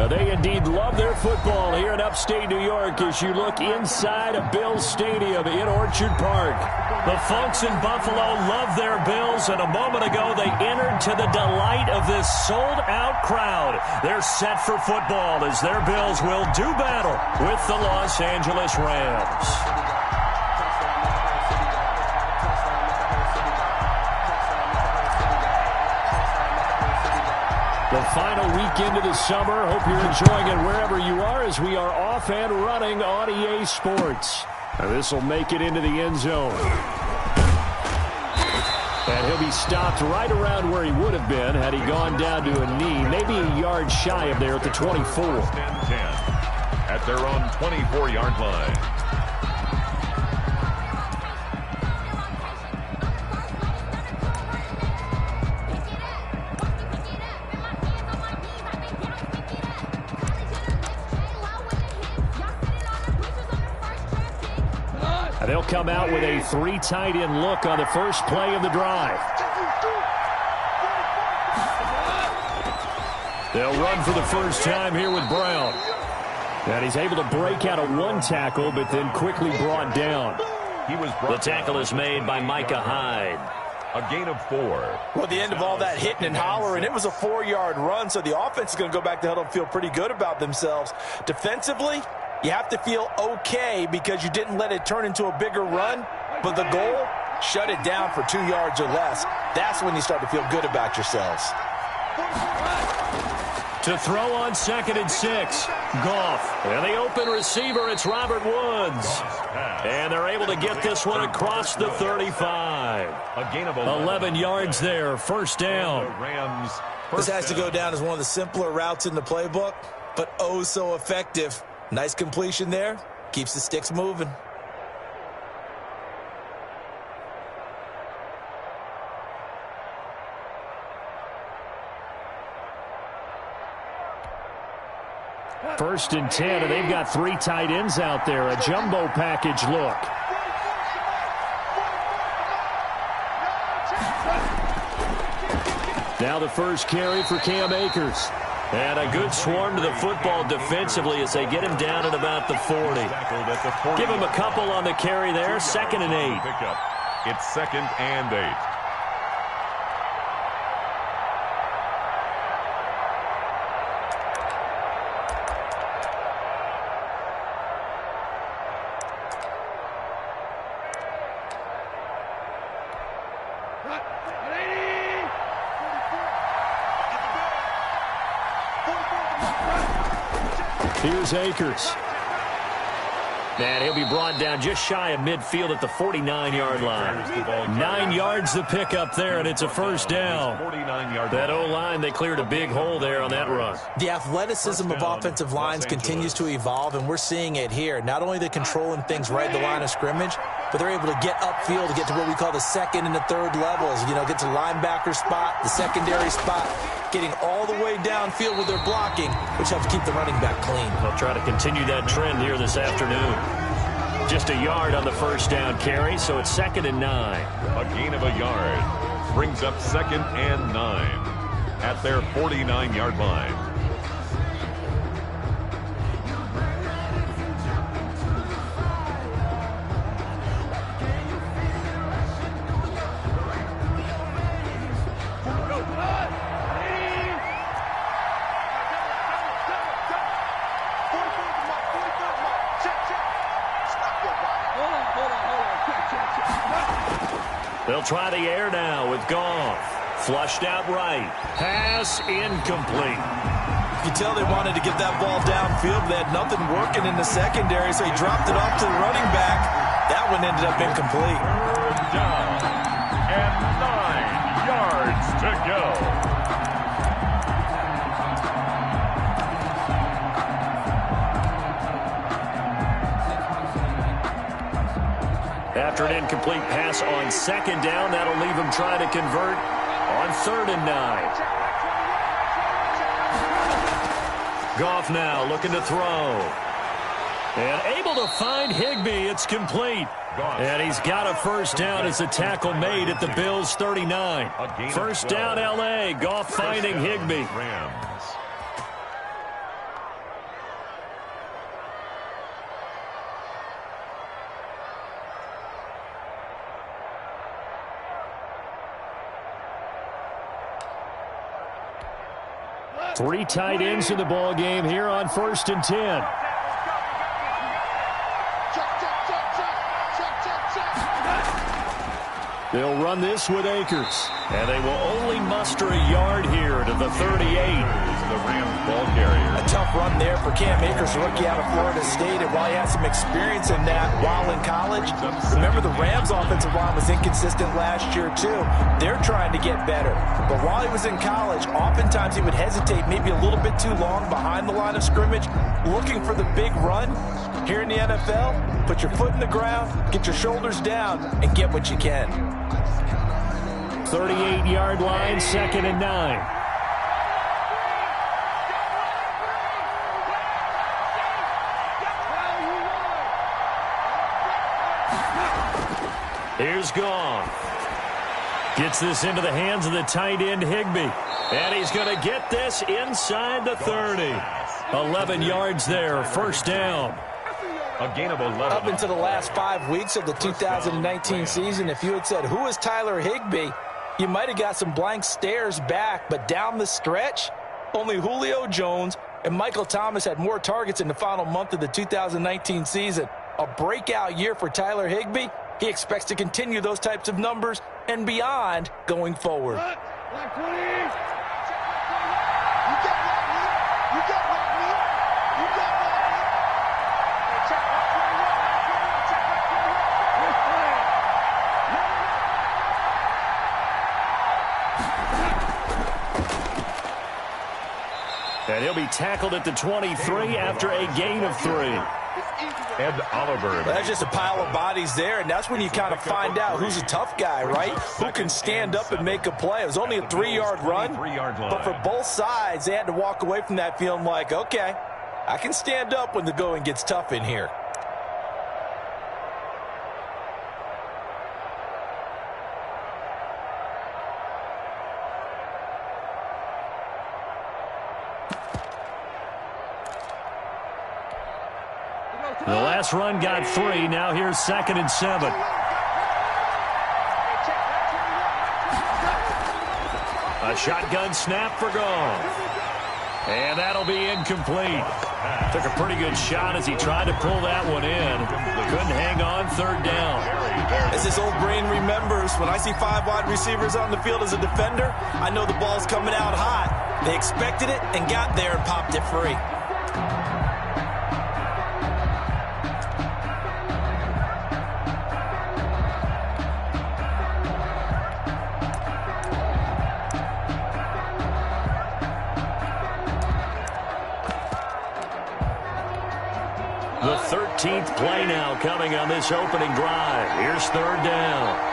They indeed love their football here in upstate New York as you look inside of Bills Stadium in Orchard Park. The folks in Buffalo love their Bills, and a moment ago they entered to the delight of this sold-out crowd. They're set for football as their Bills will do battle with the Los Angeles Rams. The final weekend of the summer. Hope you're enjoying it wherever you are as we are off and running on EA Sports. This will make it into the end zone. And he'll be stopped right around where he would have been had he gone down to a knee, maybe a yard shy of there at the 24. 10 at their own 24-yard line. They'll come out with a 3 tight end look on the first play of the drive. They'll run for the first time here with Brown. And he's able to break out of 1 tackle, but then quickly brought down. The tackle is made by Micah Hyde. A gain of 4. Well, the end of all that hitting and hollering, it was a 4-yard run, so the offense is going to go back to huddle and feel pretty good about themselves. Defensively, you have to feel okay because you didn't let it turn into a bigger run, but the goal, shut it down for 2 yards or less. That's when you start to feel good about yourselves. To throw on 2nd and 6, Goff. And the open receiver, it's Robert Woods. And they're able to get this one across the 35. A gain of 11 yards there, first down. This has to go down as one of the simpler routes in the playbook, but oh so effective. Nice completion there. Keeps the sticks moving. First and 10, and they've got 3 tight ends out there. A jumbo package look. Now the first carry for Cam Akers. And a good swarm to the football defensively as they get him down at about the 40. Give him a couple on the carry there. 2nd and 8. It's 2nd and 8. Here's Akers. And he'll be brought down just shy of midfield at the 49-yard line. 9 yards to pick up there, and it's a first down. That O-line, they cleared a big hole there on that run. The athleticism of offensive lines continues to evolve, and we're seeing it here. Not only are they controlling things right at the line of scrimmage, but they're able to get upfield to get to what we call the 2nd and the 3rd levels. You know, get to linebacker spot, the secondary spot, getting all the way downfield with their blocking, which helps keep the running back clean. They'll try to continue that trend here this afternoon. Just a yard on the first down carry, so it's 2nd and 9. A gain of a yard brings up 2nd and 9 at their 49-yard line. They'll try the air now with Goff. Flushed out right. Pass incomplete. You can tell they wanted to get that ball downfield. They had nothing working in the secondary, so he dropped it off to the running back. That one ended up incomplete. Third down and 9 yards to go. After an incomplete pass on 2nd down, that'll leave him trying to convert on 3rd and 9. Goff now looking to throw. And able to find Higbee. It's complete. And he's got a first down as a tackle made at the Bills' 39. First down, L.A. Goff finding Higbee. Rams. Three tight ends in the ball game here on 1st and 10. They'll run this with Akers. And they will only muster a yard here to the 38. The Rams ball carrier. A tough run there for Cam Akers, rookie out of Florida State. And while he had some experience in that while in college, remember the Rams offensive line was inconsistent last year too. They're trying to get better. But while he was in college, oftentimes he would hesitate maybe a little bit too long behind the line of scrimmage, looking for the big run. Here in the NFL, put your foot in the ground, get your shoulders down, and get what you can. 38-yard line, 2nd and 9. Here's Goff. Gets this into the hands of the tight end, Higbee. And he's going to get this inside the 30. 11 yards there, first down. A gain of 11. Up into the last 5 weeks of the 2019 season, if you had said, who is Tyler Higbee, you might have got some blank stares back. But down the stretch, only Julio Jones and Michael Thomas had more targets in the final month of the 2019 season. A breakout year for Tyler Higbee. He expects to continue those types of numbers and beyond going forward. And he'll be tackled at the 23 after a gain of 3. Ed Oliver. That's just a pile of bodies there, and that's when you kind of find out who's a tough guy, right? Who can stand up and make a play. It was only a 3-yard run, but for both sides, they had to walk away from that feeling like, okay, I can stand up when the going gets tough in here. The last run got 3. Now here's 2nd and 7. A shotgun snap for Goff. And that'll be incomplete. Took a pretty good shot as he tried to pull that one in. Couldn't hang on, 3rd down. As this old brain remembers, when I see 5 wide receivers on the field as a defender, I know the ball's coming out hot. They expected it and got there and popped it free. The 13th play now coming on this opening drive. Here's 3rd down.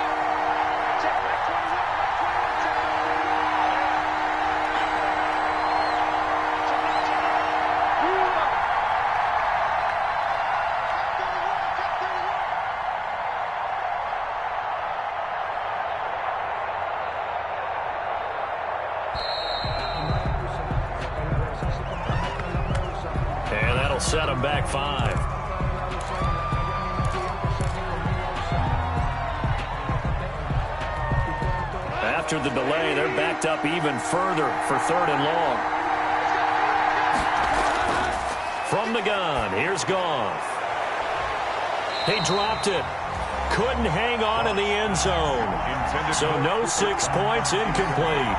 And that'll set him back 5. After the delay, they're backed up even further for 3rd and long. From the gun, here's Goff. He dropped it. Couldn't hang on in the end zone. So no 6 points, incomplete.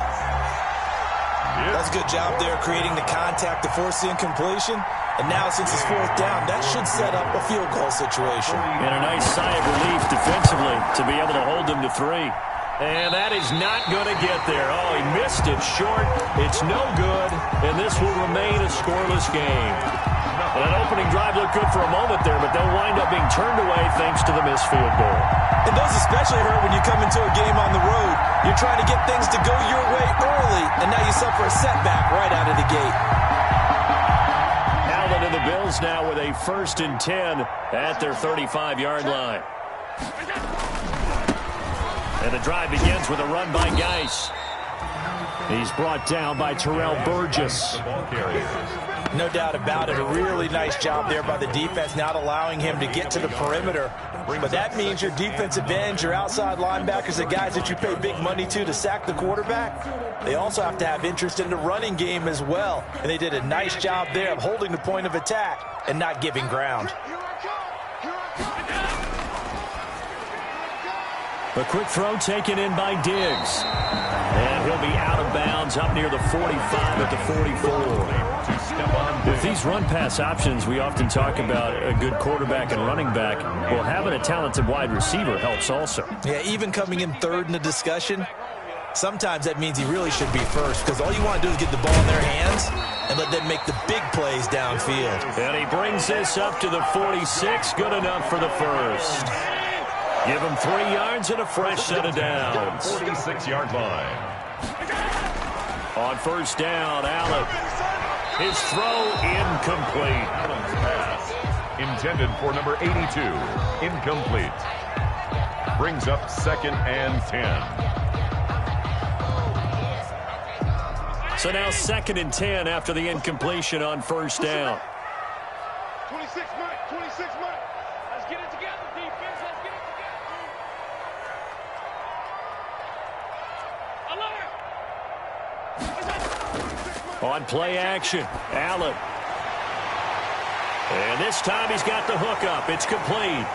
That's a good job there creating the contact to force the incompletion. And now since it's 4th down, that should set up a field goal situation. And a nice sigh of relief defensively to be able to hold them to 3. And that is not going to get there. Oh, he missed it short. It's no good, and this will remain a scoreless game. Well, that opening drive looked good for a moment there, but they'll wind up being turned away thanks to the missed field goal. And those especially hurt when you come into a game on the road. You're trying to get things to go your way early, and now you suffer a setback right out of the gate. Allen in the the Bills now with a 1st and 10 at their 35-yard line. And the drive begins with a run by Geis. He's brought down by Terrell Burgess. No doubt about it. A really nice job there by the defense, not allowing him to get to the perimeter. But that means your defensive ends, your outside linebackers, the guys that you pay big money to sack the quarterback, they also have to have interest in the running game as well. And they did a nice job there of holding the point of attack and not giving ground. A quick throw taken in by Diggs. And he'll be out of bounds up near the 45 at the 44. With these run-pass options, we often talk about a good quarterback and running back. Well, having a talented wide receiver helps also. Yeah, even coming in third in the discussion, sometimes that means he really should be first, because all you want to do is get the ball in their hands and let them make the big plays downfield. And he brings this up to the 46. Good enough for the first. Give him 3 yards and a fresh set of downs. 46-yard line. On first down, Allen. His throw incomplete. Allen's pass intended for number 82. Incomplete. Brings up 2nd and 10. So now 2nd and 10 after the incompletion on first down. 26 Mike, 26 Mike. Let's get it together, defense. Let's get it together. On play action, Allen. And this time he's got the hook up. It's complete.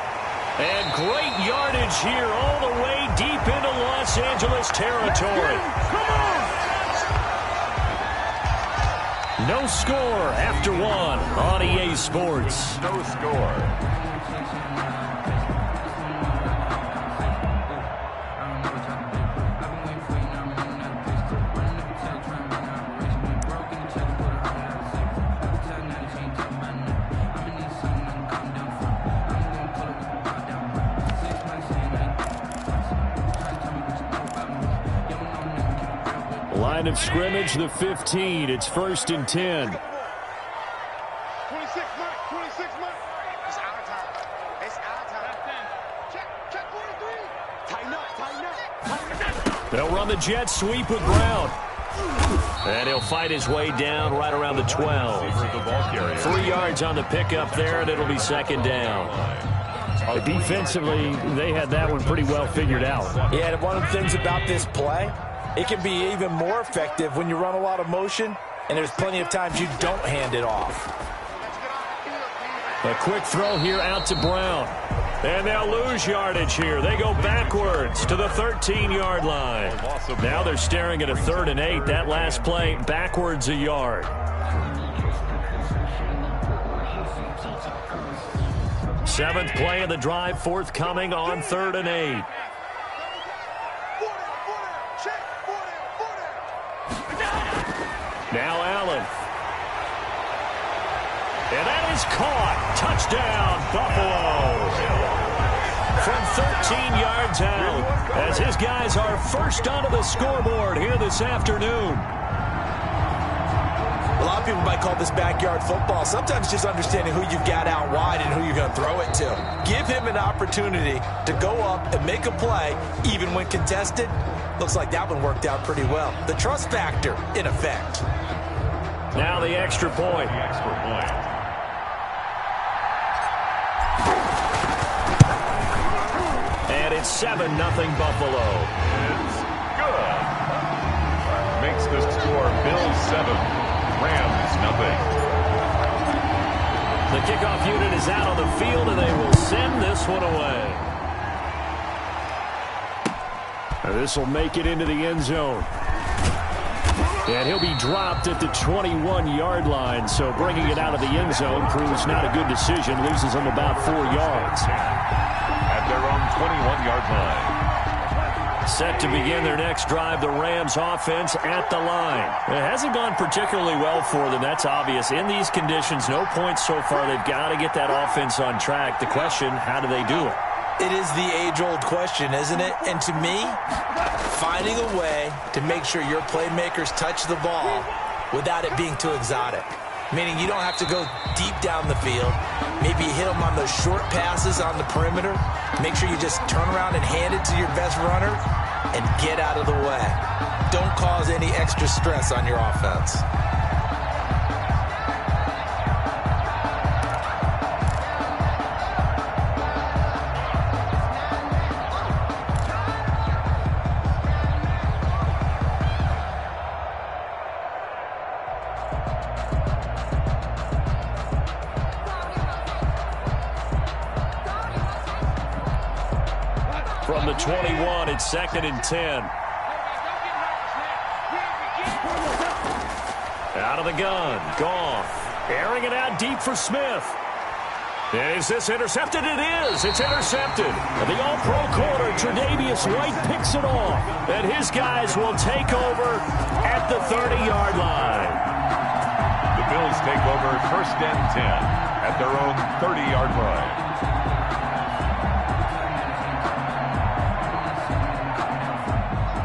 And great yardage here all the way deep into Los Angeles territory. Come on! No score after 1 on EA Sports. No score. Line of scrimmage, the 15. It's 1st and 10. 26 Mike, 26 Mike. It's out of time. It's out of time. Check 43. Tighten up, tighten up, tighten up. They'll run the jet sweep with Brown. And he'll fight his way down right around the 12. 3 yards on the pickup there, and it'll be 2nd down. Defensively, they had that one pretty well figured out. Yeah, and one of the things about this play, it can be even more effective when you run a lot of motion, and there's plenty of times you don't hand it off. A quick throw here out to Brown. And they'll lose yardage here. They go backwards to the 13-yard line. Now they're staring at a 3rd and 8. That last play, backwards a yard. Seventh play of the drive, forthcoming on 3rd and 8. Now Allen. And that is caught. Touchdown, Buffalo. From 13 yards out, as his guys are first onto the scoreboard here this afternoon. A lot of people might call this backyard football. Sometimes just understanding who you've got out wide and who you're going to throw it to. Give him an opportunity to go up and make a play, even when contested. Looks like that one worked out pretty well. The trust factor, in effect. Now the extra point. And it's 7-0 Buffalo. It's good. Makes the score Bills 7, Rams nothing. The kickoff unit is out on the field, and they will send this one away. This will make it into the end zone. And he'll be dropped at the 21-yard line, so bringing it out of the end zone proves not a good decision, loses them about 4 yards. At their own 21-yard line. Set to begin their next drive, the Rams offense at the line. It hasn't gone particularly well for them, that's obvious. In these conditions, no points so far. They've got to get that offense on track. The question, how do they do it? It is the age-old question, isn't it? And to me, finding a way to make sure your playmakers touch the ball without it being too exotic. meaning you don't have to go deep down the field. Maybe you hit them on those short passes on the perimeter. Make sure you just turn around and hand it to your best runner and get out of the way. Don't cause any extra stress on your offense. From the 21, it's 2nd and 10. Out of the gun, Goff. Airing it out deep for Smith. Is this intercepted? It is. It's intercepted. The all-pro corner, Tre'Davious White, picks it off. And his guys will take over at the 30-yard line. The Bills take over 1st and 10 at their own 30-yard line.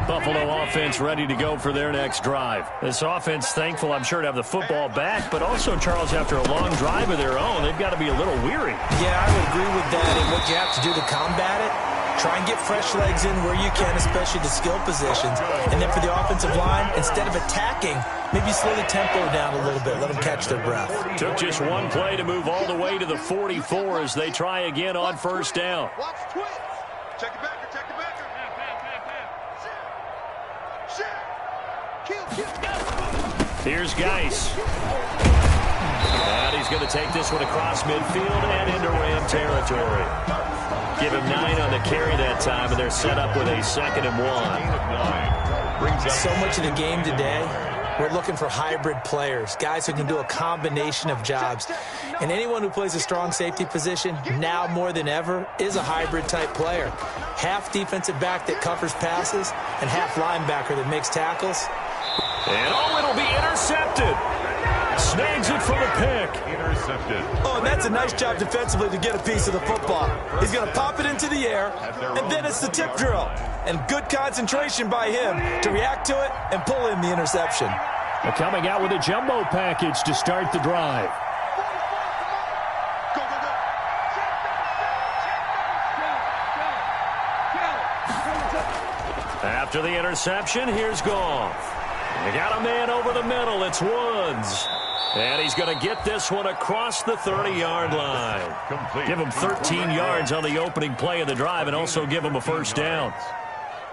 Buffalo offense ready to go for their next drive. This offense thankful, I'm sure, to have the football back, but also, Charles, after a long drive of their own, they've got to be a little weary. Yeah, I would agree with that. And what you have to do to combat it, try and get fresh legs in where you can, especially the skill positions. And then for the offensive line, instead of attacking, maybe slow the tempo down a little bit. Let them catch their breath. Took just one play to move all the way to the 44 as they try again on 1st down. Watch twitch. Check it back. Check it back. Here's Geis. And he's going to take this one across midfield and into Ram territory. Give him 9 on the carry that time, and they're set up with a 2nd and 1. So much of the game today, we're looking for hybrid players, guys who can do a combination of jobs. And anyone who plays a strong safety position, now more than ever, is a hybrid-type player. Half defensive back that covers passes and half linebacker that makes tackles. And it'll be intercepted. Snags it for the pick. Intercepted. Oh, and that's a nice job defensively to get a piece of the football. He's going to pop it into the air, and then it's the tip drill. And good concentration by him to react to it and pull in the interception. They're coming out with a jumbo package to start the drive. After the interception, here's Goff. They got a man over the middle. It's Woods. And he's going to get this one across the 30-yard line. Complete. Give him 13 yards on the opening play of the drive and also give him a 1st down.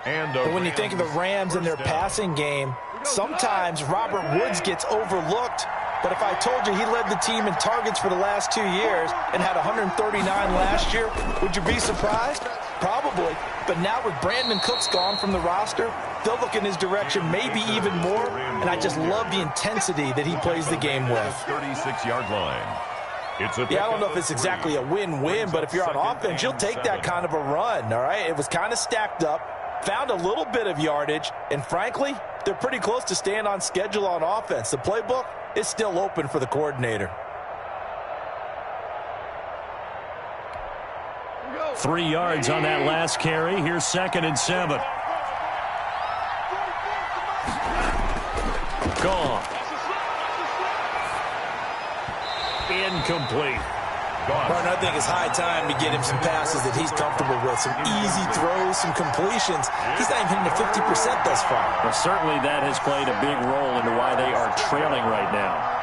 But when you think of the Rams and their passing game, sometimes Robert Woods gets overlooked. But if I told you he led the team in targets for the last 2 years and had 139 last year, would you be surprised? Probably. But now with Brandon Cooks gone from the roster, they'll look in his direction maybe even more. And I just love the intensity that he plays the game with. 36-yard line. Yeah, I don't know if it's exactly a win-win, but if you're on offense, you'll take that kind of a run, all right? It was kind of stacked up, found a little bit of yardage, and frankly, they're pretty close to staying on schedule on offense. The playbook is still open for the coordinator. 3 yards on that last carry. Here's 2nd and 7. Gone. Incomplete. Martin, I think it's high time to get him some passes that he's comfortable with, some easy throws, some completions. He's not even hitting the 50% thus far. Well, certainly that has played a big role into why they are trailing right now.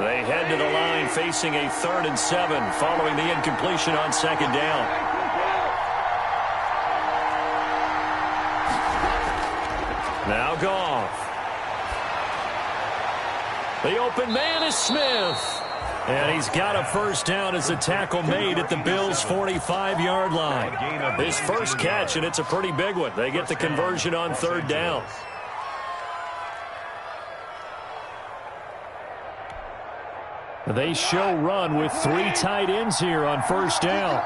They head to the line facing a 3rd and 7 following the incompletion on 2nd down. Now Goff. The open man is Smith. And he's got a 1st down as the tackle made at the Bills' 45-yard line. His first catch, and it's a pretty big one. They get the conversion on 3rd down. They show run with 3 tight ends here on 1st down.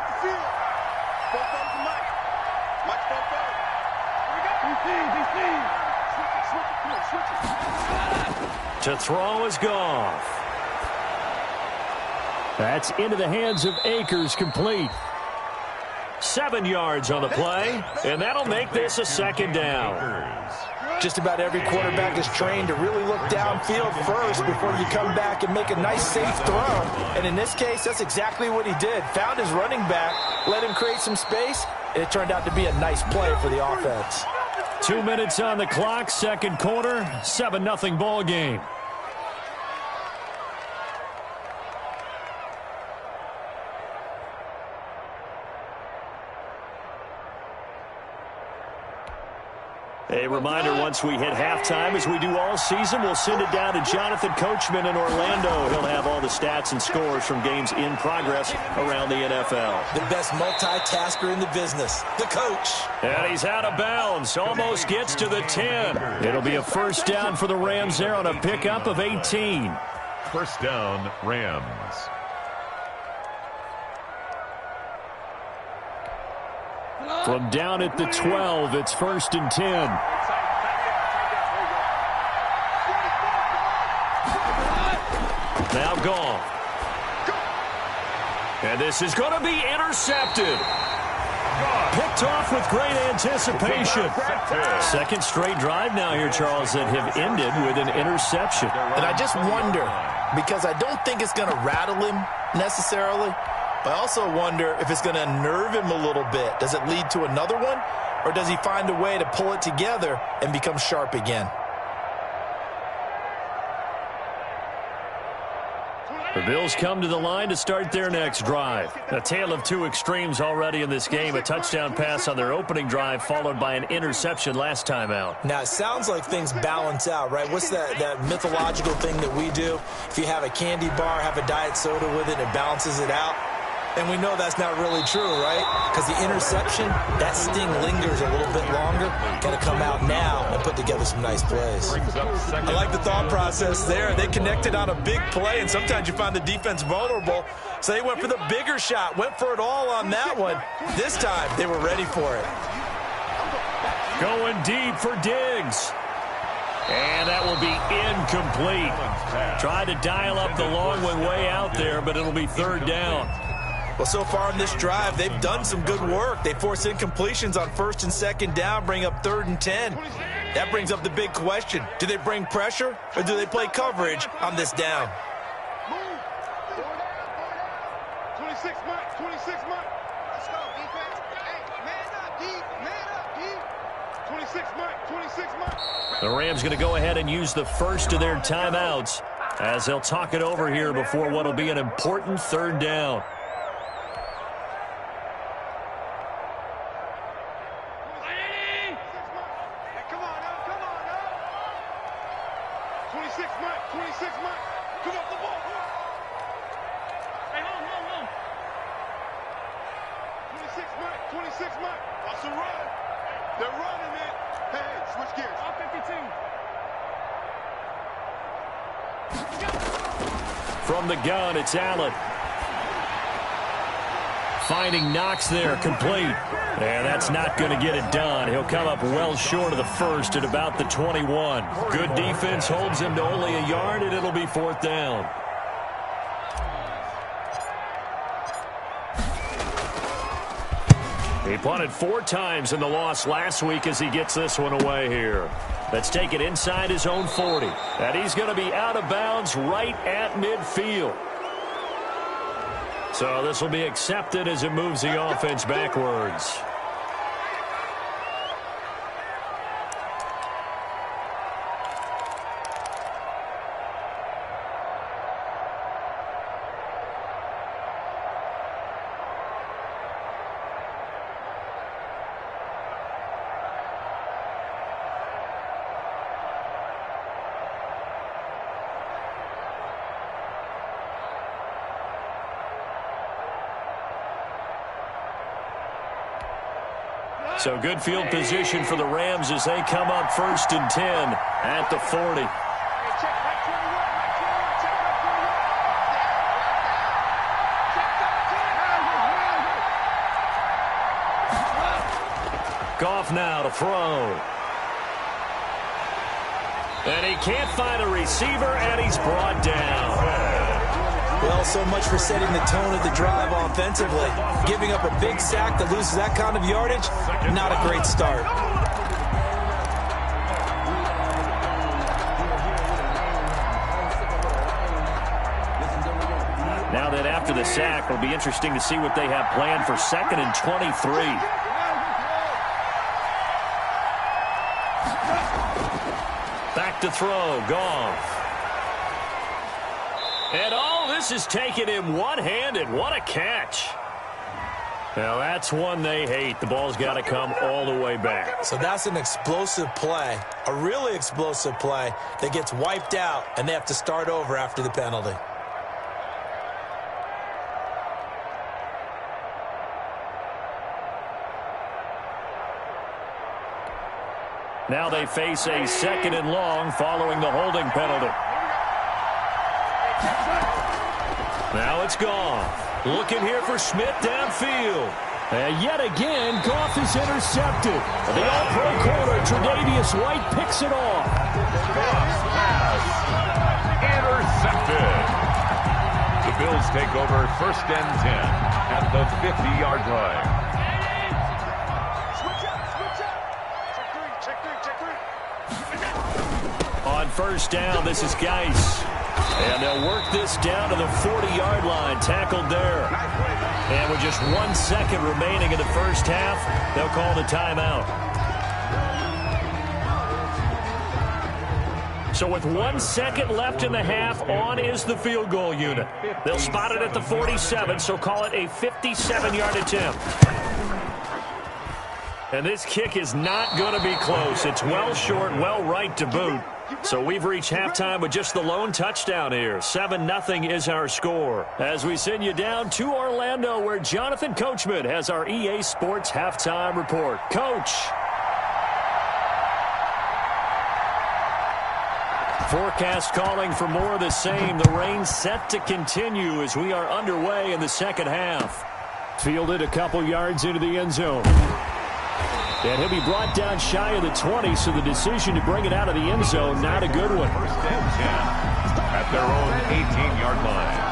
To throw is Goff. That's into the hands of Akers, complete. 7 yards on the play, and that'll make this a second down. Just about every quarterback is trained to really look downfield first before you come back and make a nice, safe throw. And in this case, that's exactly what he did. Found his running back, let him create some space, and it turned out to be a nice play for the offense. 2 minutes on the clock, second quarter, 7-0 ball game. A reminder, once we hit halftime, as we do all season, we'll send it down to Jonathan Coachman in Orlando. He'll have all the stats and scores from games in progress around the NFL. The best multitasker in the business, the coach. And he's out of bounds, almost gets to the 10. It'll be a first down for the Rams there on a pickup of 18. First down, Rams. From down at the 12, it's 1st and 10. Now gone. And this is going to be intercepted. Picked off with great anticipation. Second straight drive now here, Charles, that have ended with an interception. And I just wonder, because I don't think it's going to rattle him necessarily, I also wonder if it's going to unnerve him a little bit. Does it lead to another one, or does he find a way to pull it together and become sharp again? The Bills come to the line to start their next drive. A tale of two extremes already in this game. A touchdown pass on their opening drive, followed by an interception last time out. Now, it sounds like things balance out, right? What's that mythological thing that we do? If you have a candy bar, have a diet soda with it, it balances it out. And we know that's not really true, right? Because the interception, that sting lingers a little bit longer. Got to come out now and put together some nice plays. I like the thought process there. They connected on a big play, and sometimes you find the defense vulnerable. So they went for the bigger shot, went for it all on that one. This time, they were ready for it. Going deep for Diggs. And that will be incomplete. Tried to dial up the long one way out there, but it'll be third down. Well, so far in this drive, they've done some good work. They force incompletions on 1st and 2nd down, bring up 3rd and 10. That brings up the big question. Do they bring pressure, or do they play coverage on this down? 26 months, 26 months. Let's go, defense. Hey, man up, D. Man up, D. 26 months, 26 months. The Rams going to go ahead and use the first of their timeouts as they'll talk it over here before what will be an important third down. From the gun, it's Allen. Finding Knox there, complete. And that's not going to get it done. He'll come up well short of the first at about the 21. Good defense holds him to only a yard, and it'll be 4th down. He punted 4 times in the loss last week as he gets this one away here. Let's take it inside his own 40. And he's going to be out of bounds right at midfield. So this will be accepted as it moves the offense backwards. So good field position for the Rams as they come up 1st and 10 at the 40. Goff now to throw. And he can't find a receiver, and he's brought down. Well, so much for setting the tone of the drive offensively. Giving up a big sack that loses that kind of yardage, not a great start. Now that after the sack, it'll be interesting to see what they have planned for 2nd and 23. Back to throw, Goff. And all this is taken in one-handed. What a catch. Now that's one they hate. The ball's got to come all the way back. So that's an explosive play, a really explosive play that gets wiped out, and they have to start over after the penalty. Now they face a 2nd and long following the holding penalty. Now it's Goff. Looking here for Smith downfield. And yet again, Goff is intercepted. The all-pro corner, Tre'Davious White, picks it off. Goff's pass intercepted. The Bills take over 1st and 10 at the 50-yard line. On 1st down, this is Geis. And they'll work this down to the 40-yard line, tackled there. And with just 1 second remaining in the first half, they'll call the timeout. So with 1 second left in the half, on is the field goal unit. They'll spot it at the 47, so call it a 57-yard attempt. And this kick is not going to be close. It's well short, well right to boot. So we've reached halftime with just the lone touchdown here. 7-0 is our score. As we send you down to Orlando, where Jonathan Coachman has our EA Sports halftime report. Coach. Forecast calling for more of the same. The rain set to continue as we are underway in the second half. Fielded a couple yards into the end zone. And he'll be brought down shy of the 20, so the decision to bring it out of the end zone, not a good one. 1st and 10 at their own 18-yard line.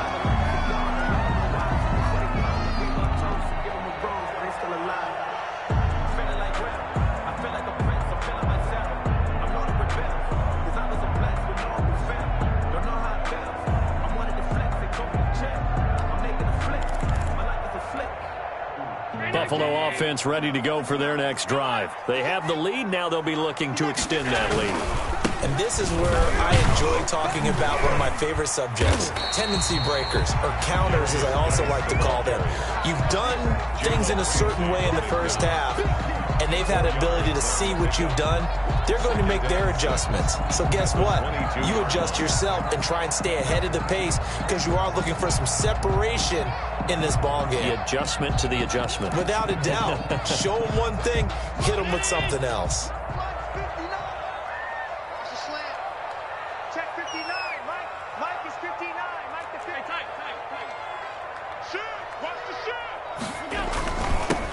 Buffalo offense ready to go for their next drive. They have the lead. Now they'll be looking to extend that lead. And this is where I enjoy talking about one of my favorite subjects, tendency breakers, or counters as I also like to call them. You've done things in a certain way in the first half, and they've had the ability to see what you've done. They're going to make their adjustments. So guess what? You adjust yourself and try and stay ahead of the pace because you are looking for some separation in this ball game. The adjustment to the adjustment. Without a doubt. Show them one thing, hit them with something else.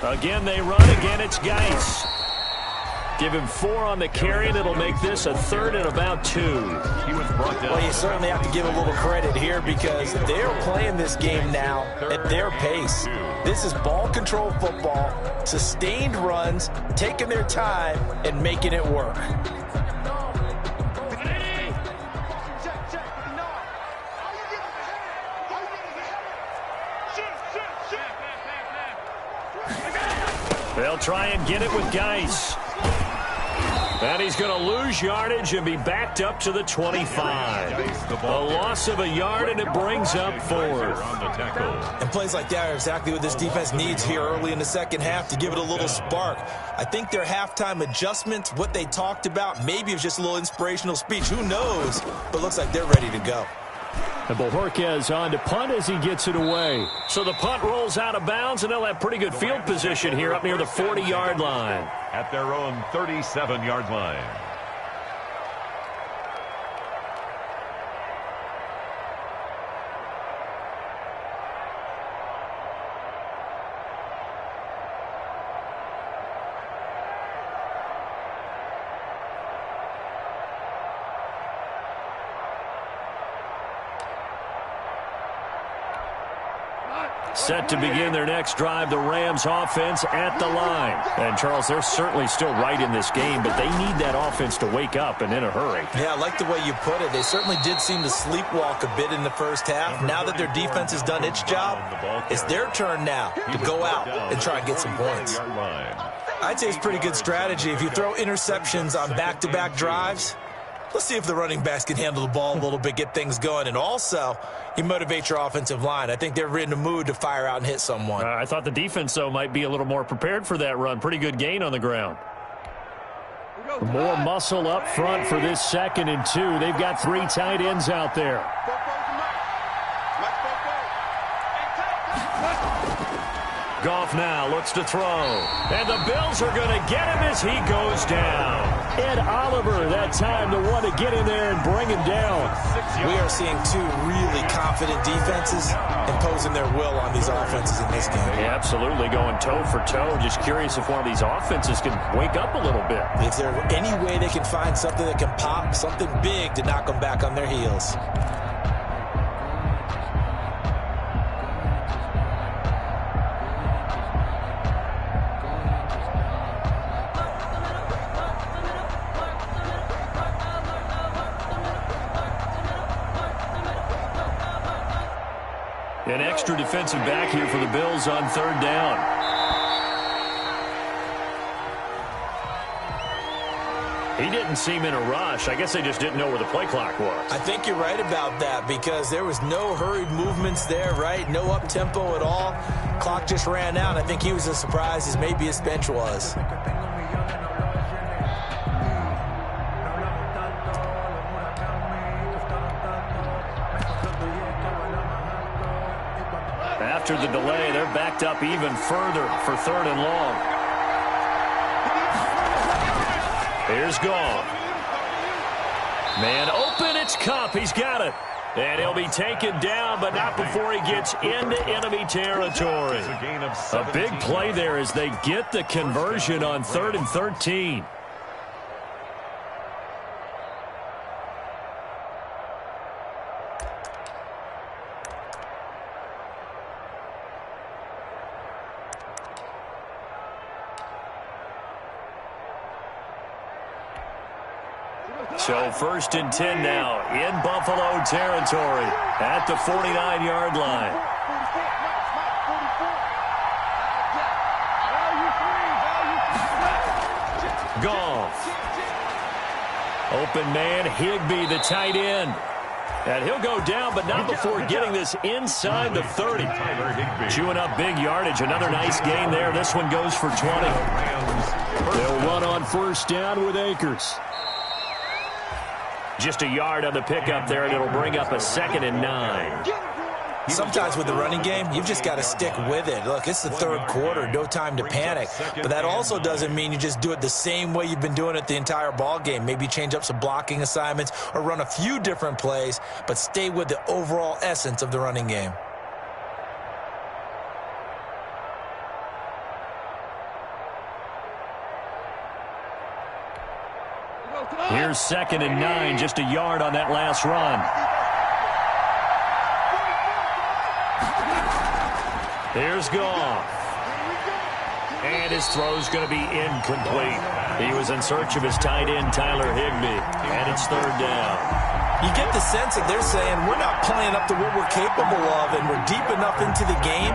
Again, they run. Again, it's Geis. Give him 4 on the carry, and it'll make this a 3rd and about 2. He was brought down. Well, you certainly have to give a little credit here because they're playing this game now at their pace. This is ball control football, sustained runs, taking their time, and making it work. They'll try and get it with Geis. And he's going to lose yardage and be backed up to the 25. A loss of a yard, and it brings up 4th. And plays like that are exactly what this defense needs here early in the second half to give it a little spark. I think their halftime adjustments, what they talked about, maybe it was just a little inspirational speech. Who knows? But looks like they're ready to go. And Bojorquez on to punt as he gets it away. So the punt rolls out of bounds, and they'll have pretty good field position here up near the 40-yard line. At their own 37-yard line. Set to begin their next drive, the Rams offense at the line. And, Charles, they're certainly still right in this game, but they need that offense to wake up and in a hurry. Yeah, I like the way you put it. They certainly did seem to sleepwalk a bit in the first half. Now that their defense has done its job, it's their turn now to go out and try and get some points. I'd say it's pretty good strategy. If you throw interceptions on back-to-back drives, let's see if the running backs can handle the ball a little bit, get things going. And also, you motivate your offensive line. I think they're in the mood to fire out and hit someone. I thought the defense, though, might be a little more prepared for that run. Pretty good gain on the ground. More muscle up front for this 2nd and 2. They've got 3 tight ends out there. Goff now looks to throw. And the Bills are going to get him as he goes down. Ed Oliver that time to want to get in there and bring him down. We are seeing 2 really confident defenses imposing their will on these offenses in this game. Yeah, absolutely, going toe for toe. Just curious if one of these offenses can wake up a little bit. Is there any way they can find something that can pop, something big to knock them back on their heels? An extra defensive back here for the Bills on 3rd down. He didn't seem in a rush. I guess they just didn't know where the play clock was. I think you're right about that because there was no hurried movements there, right? No up-tempo at all. Clock just ran out. I think he was as surprised as maybe his bench was. After the delay, they're backed up even further for 3rd and long. Here's Goff. Man open, it's Kupp. He's got it. And he'll be taken down, but not before he gets into enemy territory. A big play there as they get the conversion on 3rd and 13. So 1st and 10 now in Buffalo territory at the 49-yard line. Goff. Open man, Higbee, the tight end. And he'll go down, but not before getting this inside the 30. Chewing up big yardage. Another nice gain there. This one goes for 20. They'll run on 1st down with Akers. Just a yard on the pickup there, and it'll bring up a 2nd and 9. Sometimes with the running game, you've just got to stick with it. Look, it's the 3rd quarter, no time to panic. But that also doesn't mean you just do it the same way you've been doing it the entire ball game. Maybe change up some blocking assignments or run a few different plays, but stay with the overall essence of the running game. Here's 2nd and 9, just a yard on that last run. Here's Goff. And his throw's going to be incomplete. He was in search of his tight end, Tyler Higbee, and it's 3rd down. You get the sense that they're saying we're not playing up to what we're capable of, and we're deep enough into the game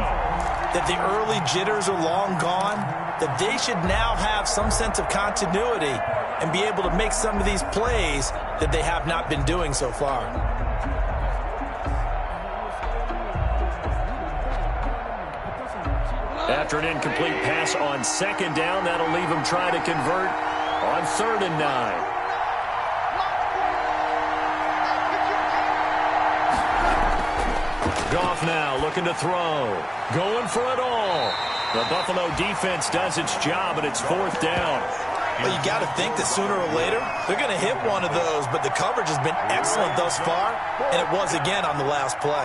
that the early jitters are long gone, that they should now have some sense of continuity and be able to make some of these plays that they have not been doing so far. After an incomplete pass on 2nd down, that'll leave him trying to convert on 3rd and 9. Goff now looking to throw. Going for it all. The Buffalo defense does its job, and it's 4th down. Well, you got to think that sooner or later they're going to hit one of those, but the coverage has been excellent thus far, and it was again on the last play.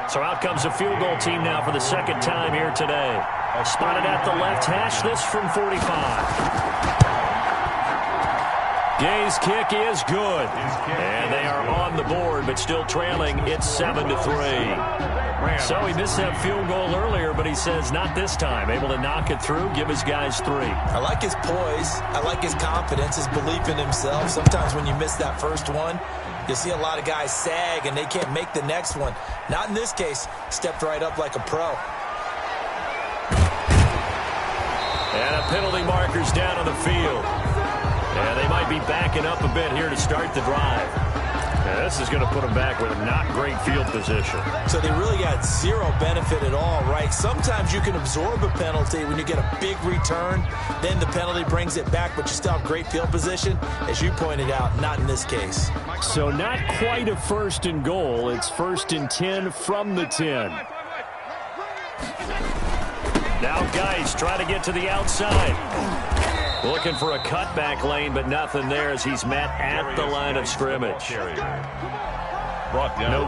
So out comes a field goal team now for the 2nd time here today. Spotted at the left hash, this from 45. Gay's kick is good, and they are on the board, but still trailing. It's 7-3. So he missed that field goal earlier, but he says not this time. Able to knock it through, give his guys 3. I like his poise. I like his confidence, his belief in himself. Sometimes when you miss that first one, you'll see a lot of guys sag and they can't make the next one. Not in this case. Stepped right up like a pro. And a penalty marker's down on the field. And they might be backing up a bit here to start the drive. And this is going to put them back with a not great field position. So they really got zero benefit at all, right? Sometimes you can absorb a penalty when you get a big return. Then the penalty brings it back, but you still have great field position. As you pointed out, not in this case. So not quite a 1st and goal. It's 1st and 10 from the 10. Now Geis trying to get to the outside. Looking for a cutback lane, but nothing there as he's met at the line of scrimmage. No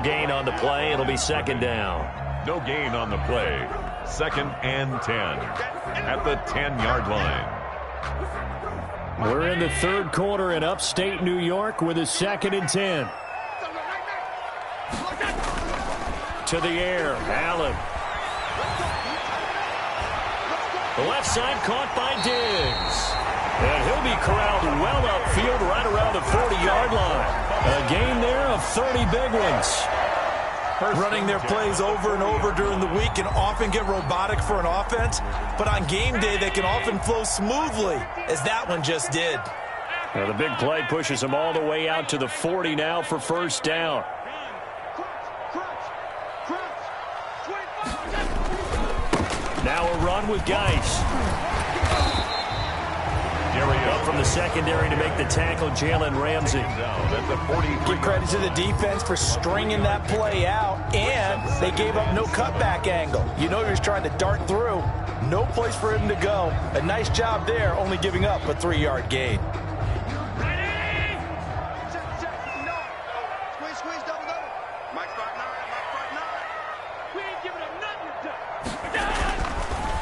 gain on the play. It'll be 2nd down. No gain on the play. 2nd and 10 at the 10-yard line. We're in the 3rd quarter in upstate New York with a 2nd and 10. To the air, Allen. The left side caught by Diggs. And he'll be corralled well upfield right around the 40-yard line. A gain there of 30 big ones. Running their plays over and over during the week can often get robotic for an offense, but on game day they can often flow smoothly, as that one just did. Now the big play pushes them all the way out to the 40 now for 1st down. Now a run with Geis. Up from the secondary to make the tackle, Jalen Ramsey. Give credit to the defense for stringing that play out, and they gave up no cutback angle. You know he was trying to dart through. No place for him to go. A nice job there, only giving up a 3-yard gain. Squeeze, double. Mike Spark 9. We ain't giving up nothing.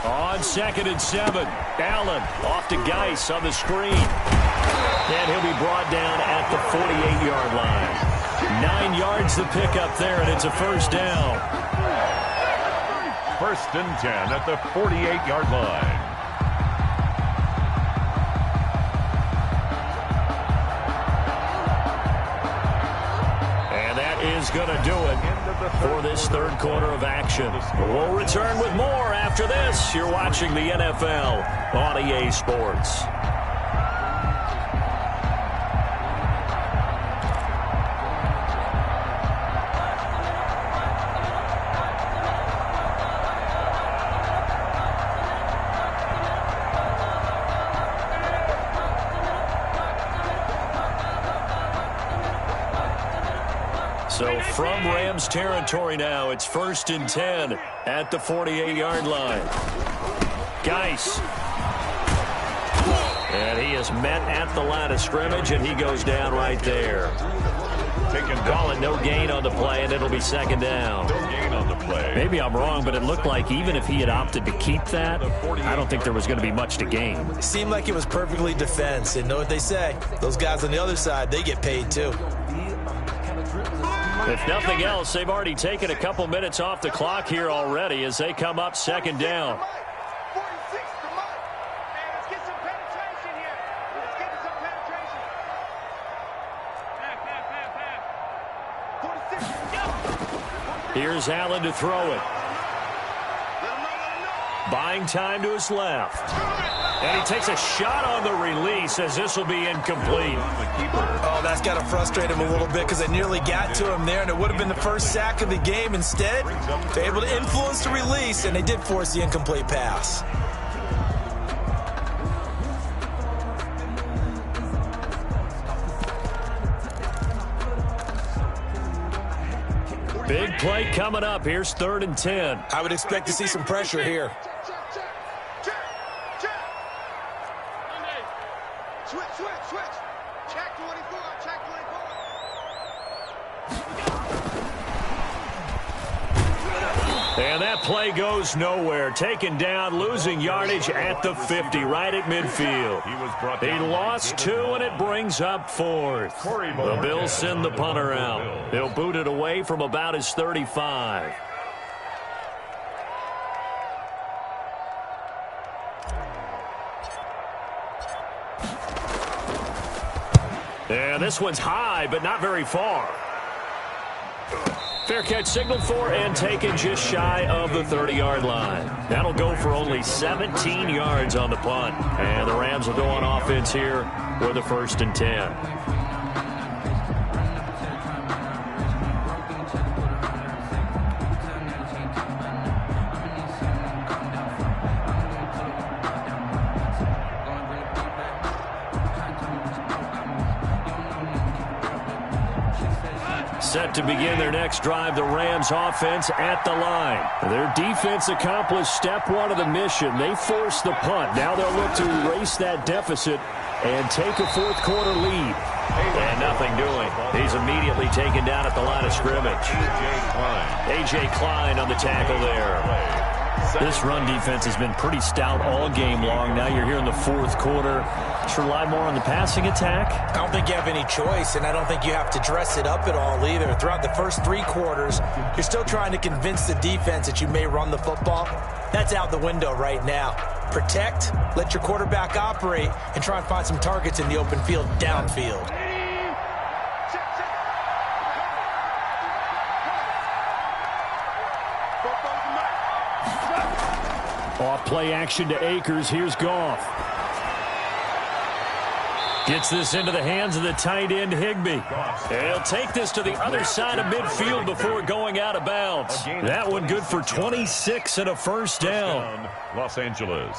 On 2nd and 7, Allen off to Geis on the screen. And he'll be brought down at the 48-yard line. 9 yards to pick up there, and it's a 1st down. 1st and 10 at the 48-yard line. And that is going to do it for this 3rd quarter of action. We'll return with more after this. You're watching the NFL on EA Sports. So from Rams territory now, it's 1st and 10 at the 48-yard line. Geis. And he is met at the line of scrimmage, and he goes down right there. Calling no gain on the play, and it'll be 2nd down. No gain on the play. Maybe I'm wrong, but it looked like even if he had opted to keep that, I don't think there was going to be much to gain. It seemed like it was perfectly defense, and know what they say. Those guys on the other side, they get paid too. If nothing else, they've already taken a couple minutes off the clock here already as they come up 2nd down. 46 to Mike. Hey, let's get some penetration here. Let's get some penetration. Pass. 46. Here's Allen to throw it. Buying time to his left. And he takes a shot on the release as this will be incomplete. Oh, that's got to frustrate him a little bit because they nearly got to him there, and it would have been the first sack of the game. Instead, they're able to influence the release, and they did force the incomplete pass. Big play coming up. Here's 3rd and 10. I would expect to see some pressure here. Switch. Check 24. And that play goes nowhere. Taken down, losing yardage at the 50, right at midfield. He lost 2, and it brings up 4th. The Bills send the punter out. They'll boot it away from about his 35. And this one's high, but not very far. Fair catch signaled for and taken just shy of the 30-yard line. That'll go for only 17 yards on the punt. And the Rams will go on offense here with a 1st and 10. Set to begin their next drive, the Rams offense at the line. Their defense accomplished step 1 of the mission. They forced the punt. Now they'll look to erase that deficit and take a 4th quarter lead. And nothing doing. He's immediately taken down at the line of scrimmage. A.J. Klein on the tackle there. This run defense has been pretty stout all game long. Now you're here in the 4th quarter. Just rely more on the passing attack. I don't think you have any choice, and I don't think you have to dress it up at all either. Throughout the first 3 quarters, you're still trying to convince the defense that you may run the football. That's out the window right now. Protect, let your quarterback operate, and try and find some targets in the open field downfield. Off play action to Akers. Here's Goff. Gets this into the hands of the tight end, Higbee. He'll take this to the other side of midfield before going out of bounds. That one good for 26 and a 1st down. Los Angeles.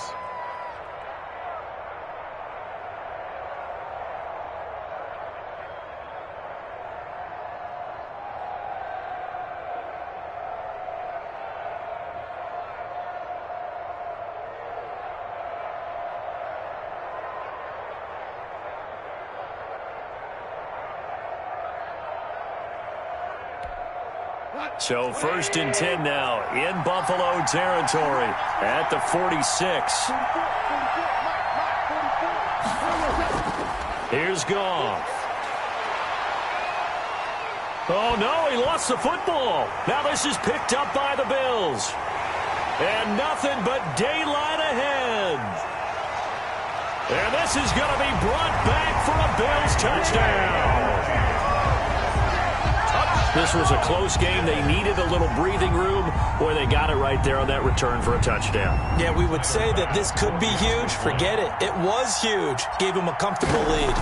So 1st and 10 now in Buffalo territory at the 46. Here's Goff. Oh, no, he lost the football. Now this is picked up by the Bills. And nothing but daylight ahead. And this is going to be brought back for a Bills touchdown. This was a close game. They needed a little breathing room. Boy, they got it right there on that return for a touchdown. Yeah, we would say that this could be huge. Forget it. It was huge. Gave him a comfortable lead.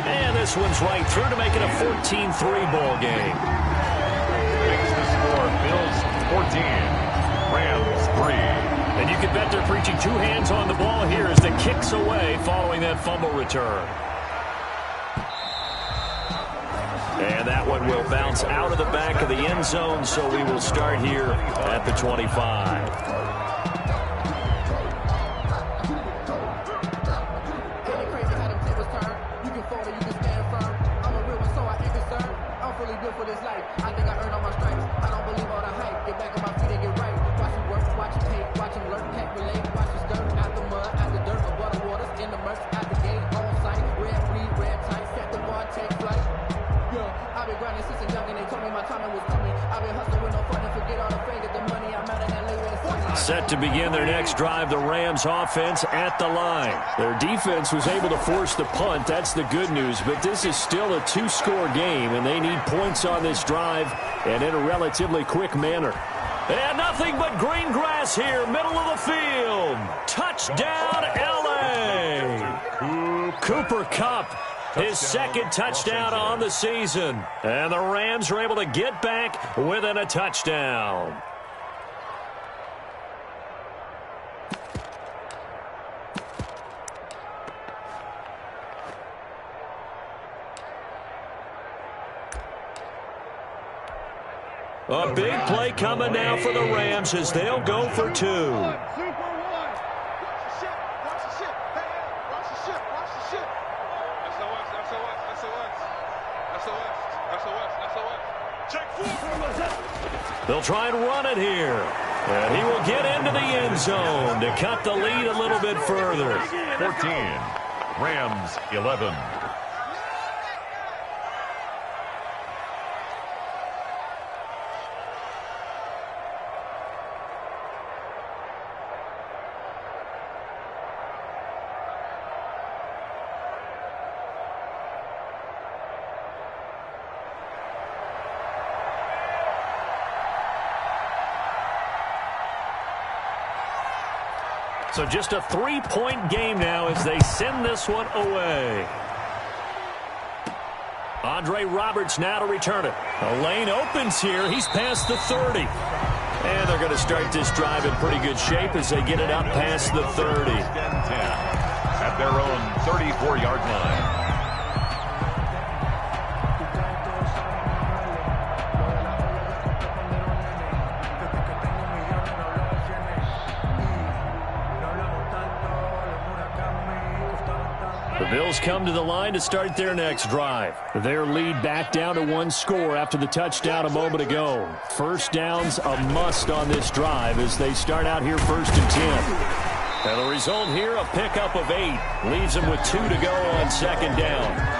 And this one's right through to make it a 14-3 ball game. Makes the score Bills 14, Rams 3. And you can bet they're preaching 2 hands on the ball here as the kick's away following that fumble return. And that one will bounce out of the back of the end zone, so we will start here at the 25. Set to begin their next drive, the Rams offense at the line. Their defense was able to force the punt. That's the good news, but this is still a 2-score game, and they need points on this drive and in a relatively quick manner. And nothing but green grass here, middle of the field. Touchdown, L.A. Cooper Kupp, his 2nd touchdown on the season. And the Rams are able to get back within a touchdown. A big play coming now for the Rams as they'll go for 2. They'll try and run it here. And he will get into the end zone to cut the lead a little bit further. 14, Rams 11. So just a 3-point game now as they send this one away. Andre Roberts now to return it. A lane opens here. He's past the 30. And they're going to start this drive in pretty good shape as they get it up past the 30. 10 at their own 34-yard line. The Bills come to the line to start their next drive. Their lead back down to 1 score after the touchdown a moment ago. First down's a must on this drive as they start out here 1st and 10. And the result here, a pickup of 8. Leaves them with 2 to go on 2nd down.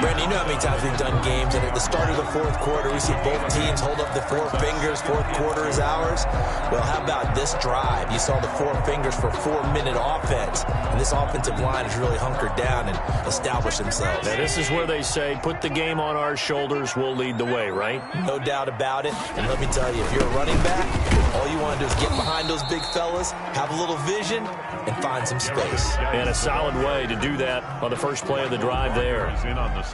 Brandon, you know how many times we've done games, and at the start of the 4th quarter, we see both teams hold up the 4 fingers, 4th quarter is ours. Well, how about this drive? You saw the 4 fingers for 4-minute offense, and this offensive line has really hunkered down and established themselves. Now, this is where they say, put the game on our shoulders, we'll lead the way, right? No doubt about it, and let me tell you, if you're a running back, all you want to do is get behind those big fellas, have a little vision, and find some space. And a solid way to do that on the first play of the drive there.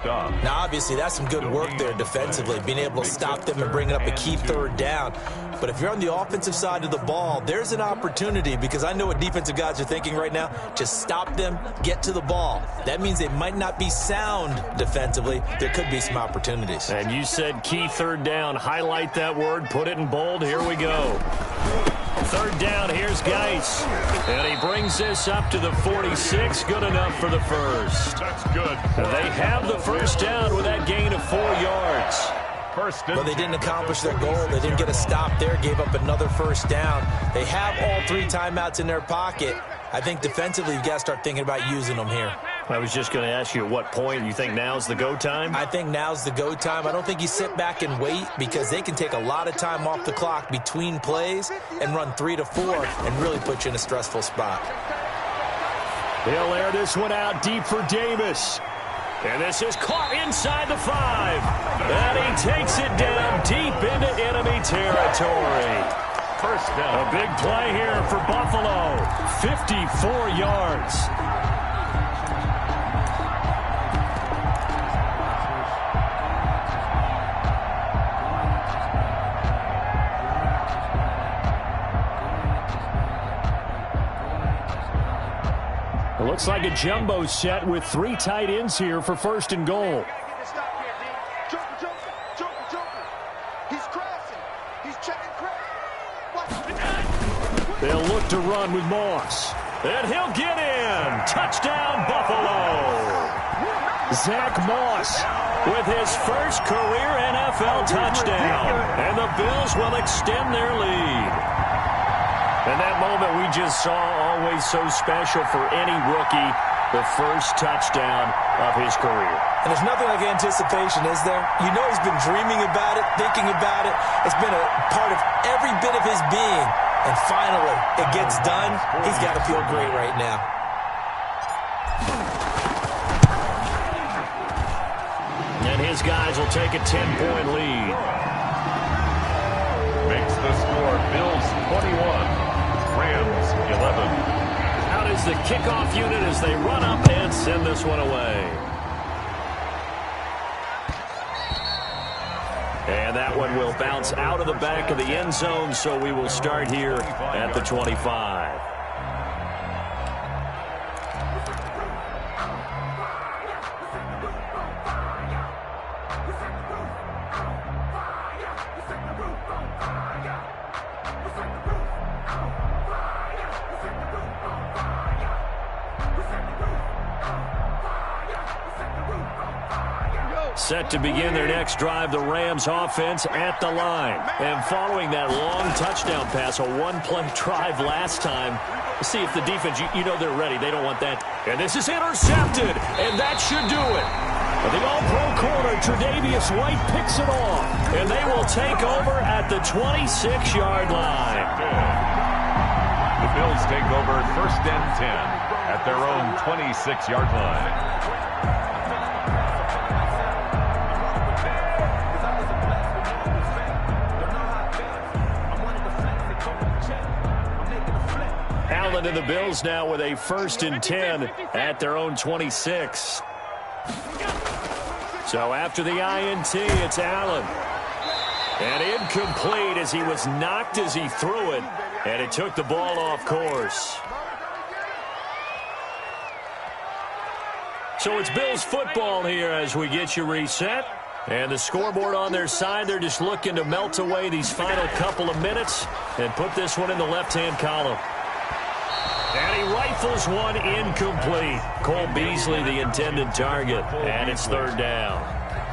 Now, obviously, that's some good work there defensively, being able to stop them and bring up a key 3rd down. But if you're on the offensive side of the ball, there's an opportunity, because I know what defensive guys are thinking right now. Just stop them, get to the ball. That means they might not be sound defensively. There could be some opportunities. And you said key 3rd down. Highlight that word, put it in bold. Here we go. 3rd down, here's Geis. And he brings this up to the 46. Good enough for the first. That's good. They have the first down with that gain of 4 yards. But they didn't accomplish their goal. They didn't get a stop there, gave up another first down. They have all 3 timeouts in their pocket. I think defensively you've got to start thinking about using them here. I was just going to ask you at what point you think now's the go time? I think now's the go time. I don't think you sit back and wait, because they can take a lot of time off the clock between plays and run 3 to 4 and really put you in a stressful spot. They'll air this one out deep for Davis. And this is caught inside the 5. And he takes it down deep into enemy territory. First down. A big play here for Buffalo. 54 yards. It looks like a jumbo set with 3 tight ends here for 1st and goal. They'll look to run with Moss. And he'll get in. Touchdown, Buffalo. Zach Moss with his first career NFL touchdown. And the Bills will extend their lead. And that moment we just saw, always so special for any rookie, the first touchdown of his career. And there's nothing like anticipation, is there? You know he's been dreaming about it, thinking about it. It's been a part of every bit of his being. And finally, it gets done. He's got to feel great right now. And his guys will take a 10-point lead. Makes the score Bills 21, Rams 11. Out is the kickoff unit as they run up and send this one away. And that one will bounce out of the back of the end zone, so we will start here at the 25. Set to begin their next drive, the Rams offense at the line. And following that long touchdown pass, a one-play drive last time, see if the defense, you know they're ready. They don't want that. And this is intercepted, and that should do it. The all-pro corner, Tre'Davious White, picks it off, and they will take over at the 26-yard line. The Bills take over 1st and 10 at their own 26-yard line. Allen and the Bills now with a 1st and 10 at their own 26. So after the INT, it's Allen. And incomplete as he was knocked as he threw it, and it took the ball off course. So it's Bills football here as we get you reset. And the scoreboard on their side, they're just looking to melt away these final couple of minutes and put this one in the left-hand column. And he rifles one incomplete. Cole Beasley, the intended target, and it's 3rd down.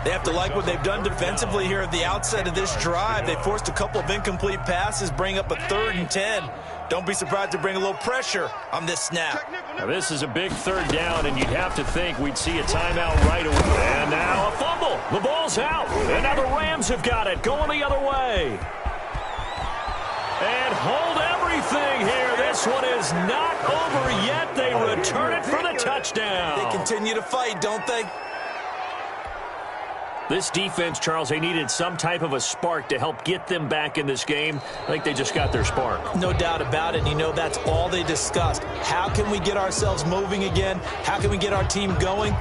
They have to like what they've done defensively here at the outset of this drive. They forced a couple of incomplete passes, bring up a 3rd and 10. Don't be surprised to bring a little pressure on this snap. Now this is a big 3rd down, and you'd have to think we'd see a timeout right away. And now a fumble. The ball's out. And now the Rams have got it, going the other way. And hold everything here. This one is not over yet. They return it for the touchdown. They continue to fight, don't they? This defense, Charles, they needed some type of a spark to help get them back in this game. I think they just got their spark. No doubt about it. And you know, that's all they discussed. How can we get ourselves moving again? How can we get our team going?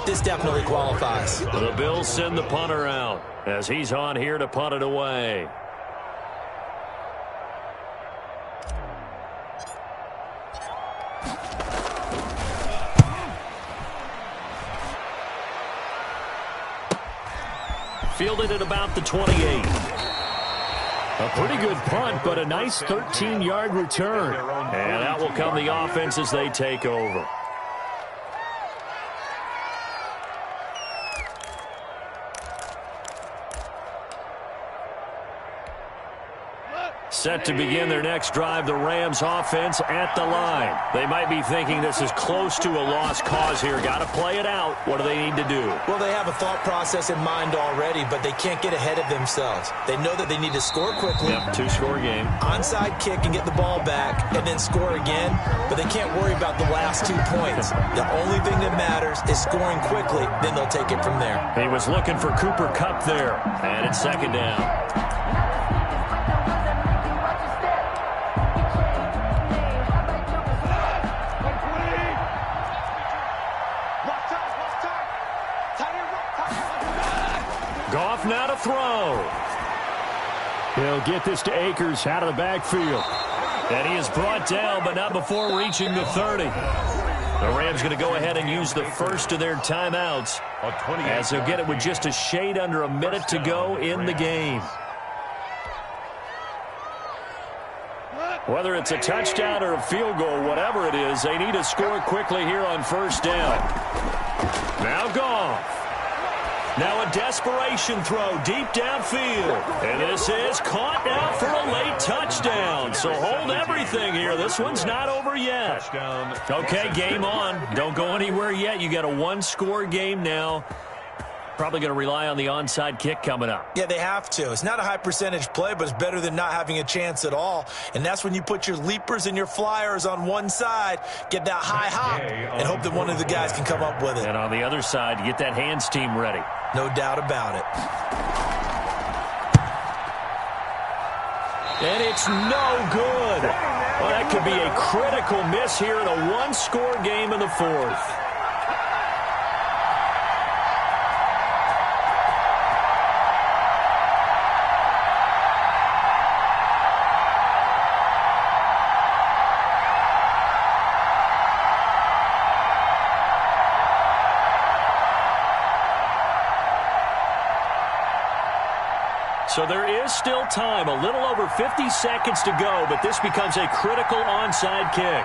This definitely qualifies. The Bills send the punter out as he's on here to punt it away. Fielded at about the 28. A pretty good punt, but a nice 13-yard return. And out will come the offense as they take over. Set to begin their next drive, the Rams offense at the line. They might be thinking this is close to a lost cause here. Got to play it out. What do they need to do? Well, they have a thought process in mind already, but they can't get ahead of themselves. They know that they need to score quickly. Yep, 2-score game. Onside kick and get the ball back and then score again, but they can't worry about the last 2 points. The only thing that matters is scoring quickly, then they'll take it from there. He was looking for Cooper Kupp there, and it's 2nd down. Goff now to throw. He'll get this to Akers out of the backfield. And he is brought down, but not before reaching the 30. The Rams going to go ahead and use the first of their timeouts as they'll get it with just a shade under a minute to go in the game. Whether it's a touchdown or a field goal, whatever it is, they need to score quickly here on 1st down. Now Goff. Now a desperation throw deep downfield. And this is caught now for a late touchdown. So hold everything here. This one's not over yet. Okay, game on. Don't go anywhere yet. You got a 1-score game now. Probably going to rely on the onside kick coming up. Yeah, they have to. It's not a high percentage play, but it's better than not having a chance at all. And that's when you put your leapers and your flyers on one side, get that high hop, and hope that one of the guys can come up with it. And on the other side, get that hands team ready. No doubt about it. And it's no good. Well, that could be a critical miss here in a 1-score game in the 4th. So there is still time, a little over 50 seconds to go, but this becomes a critical onside kick.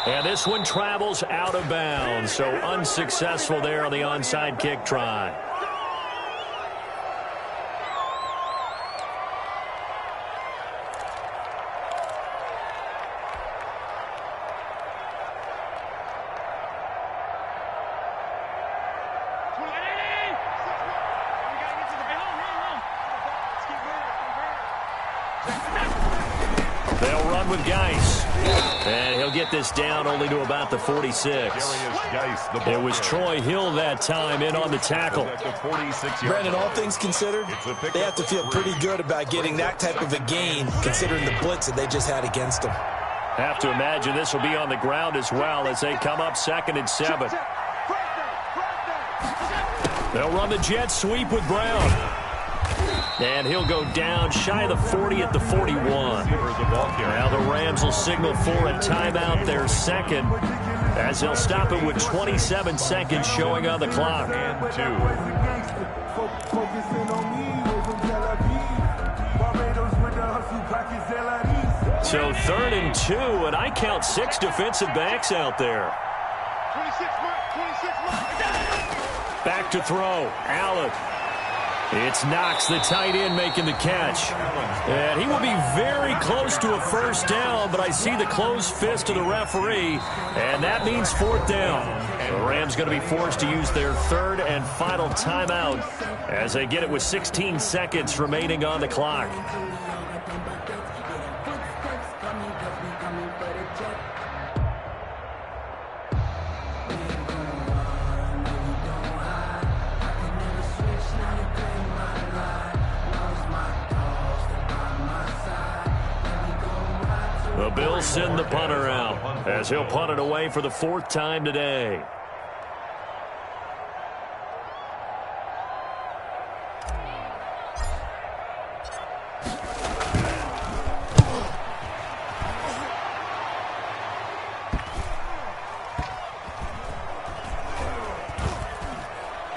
And this one travels out of bounds, so unsuccessful there on the onside kick try. They'll run with Geis. And he'll get this down only to about the 46. It was Troy Hill that time in on the tackle. Brandon, all things considered, they have to feel pretty good about getting that type of a gain, considering the blitz that they just had against them. Have to imagine this will be on the ground as well as they come up 2nd and 7. They'll run the jet sweep with Brown. And he'll go down shy of the 40 at the 41. Now the Rams will signal for a timeout, their second, as they'll stop it with 27 seconds showing on the clock. So 3rd and 2, and I count 6 defensive backs out there. 26 Back to throw. Allen. It's Knox, the tight end, making the catch. And he will be very close to a first down, but I see the closed fist of the referee, and that means 4th down. The Rams going to be forced to use their 3rd and final timeout as they get it with 16 seconds remaining on the clock. The Bills send the punter out as he'll punt it away for the 4th time today.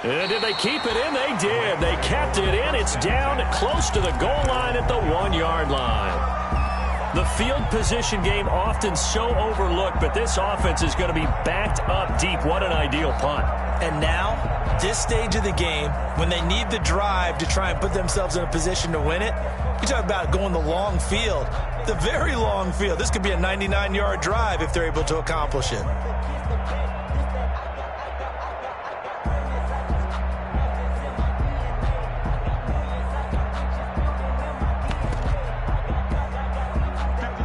And did they keep it in? They did. They kept it in. It's down close to the goal line at the 1-yard line. The field position game often so overlooked, but this offense is going to be backed up deep. What an ideal punt. And now, this stage of the game, when they need the drive to try and put themselves in a position to win it, you talk about going the long field, the very long field. This could be a 99-yard drive if they're able to accomplish it.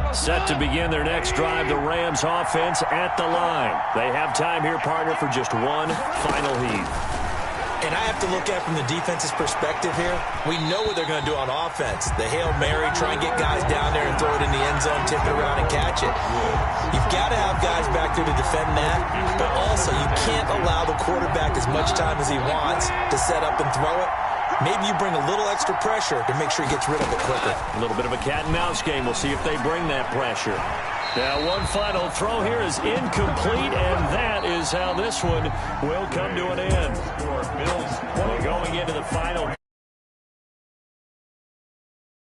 Set to begin their next drive, the Rams offense at the line. They have time here, partner, for just one final heat. And I have to look at it from the defense's perspective here. We know what they're going to do on offense. The Hail Mary, try and get guys down there and throw it in the end zone, tip it around and catch it. You've got to have guys back there to defend that, but also you can't allow the quarterback as much time as he wants to set up and throw it. Maybe you bring a little extra pressure to make sure he gets rid of it quicker. A little bit of a cat and mouse game. We'll see if they bring that pressure. Now one final throw here is incomplete, and that is how this one will come to an end. Going into the final